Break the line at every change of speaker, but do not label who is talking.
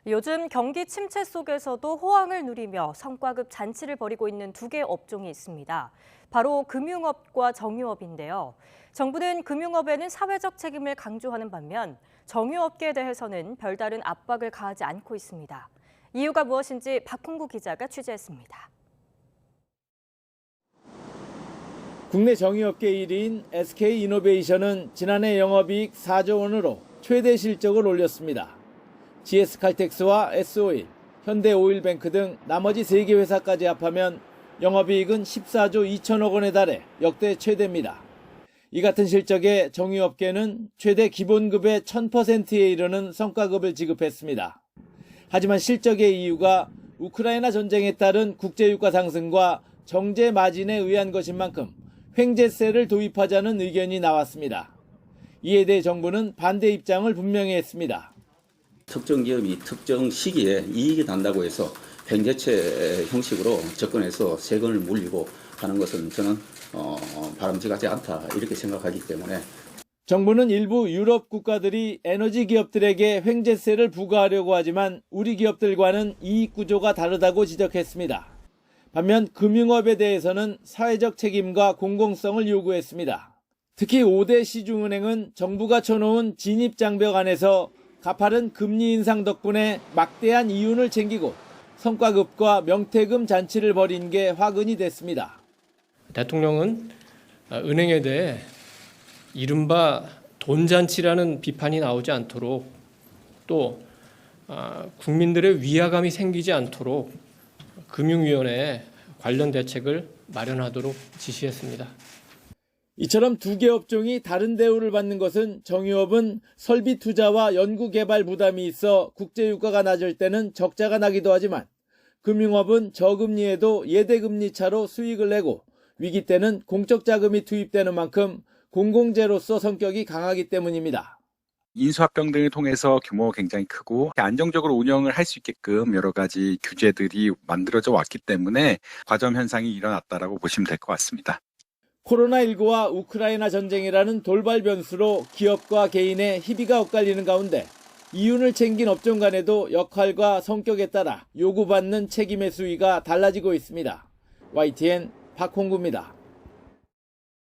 요즘 경기 침체 속에서도 호황을 누리며 성과급 잔치를 벌이고 있는 두 개 업종이 있습니다. 바로 금융업과 정유업인데요. 정부는 금융업에는 사회적 책임을 강조하는 반면 정유업계에 대해서는 별다른 압박을 가하지 않고 있습니다. 이유가 무엇인지 박홍구 기자가 취재했습니다.
국내 정유업계 1위인 SK이노베이션은 지난해 영업이익 4조 원으로 최대 실적을 올렸습니다. GS칼텍스와 S-오일, 현대오일뱅크 등 나머지 3개 회사까지 합하면 영업이익은 14조 2천억 원에 달해 역대 최대입니다. 이 같은 실적에 정유업계는 최대 기본급의 1000%에 이르는 성과급을 지급했습니다. 하지만 실적의 이유가 우크라이나 전쟁에 따른 국제유가 상승과 정제 마진에 의한 것인 만큼 횡재세를 도입하자는 의견이 나왔습니다. 이에 대해 정부는 반대 입장을 분명히 했습니다.
특정 기업이 특정 시기에 이익이 난다고 해서 횡재체 형식으로 접근해서 세금을 물리고 하는 것은 저는 바람직하지 않다 이렇게 생각하기 때문에
정부는 일부 유럽 국가들이 에너지 기업들에게 횡재세를 부과하려고 하지만 우리 기업들과는 이익 구조가 다르다고 지적했습니다. 반면 금융업에 대해서는 사회적 책임과 공공성을 요구했습니다. 특히 5대 시중은행은 정부가 쳐놓은 진입장벽 안에서 가파른 금리 인상 덕분에 막대한 이윤을 챙기고 성과급과 명태금 잔치를 벌인 게 화근이 됐습니다.
대통령은 은행에 대해 이른바 돈잔치라는 비판이 나오지 않도록 또 국민들의 위화감이 생기지 않도록 금융위원회에 관련 대책을 마련하도록 지시했습니다.
이처럼 두 개 업종이 다른 대우를 받는 것은 정유업은 설비 투자와 연구개발 부담이 있어 국제유가가 낮을 때는 적자가 나기도 하지만 금융업은 저금리에도 예대금리 차로 수익을 내고 위기 때는 공적 자금이 투입되는 만큼 공공재로서 성격이 강하기 때문입니다.
인수합병 등을 통해서 규모가 굉장히 크고 안정적으로 운영을 할 수 있게끔 여러 가지 규제들이 만들어져 왔기 때문에 과점 현상이 일어났다라고 보시면 될 것 같습니다.
코로나19와 우크라이나 전쟁이라는 돌발 변수로 기업과 개인의 희비가 엇갈리는 가운데 이윤을 챙긴 업종 간에도 역할과 성격에 따라 요구받는 책임의 수위가 달라지고 있습니다. YTN 박홍구입니다.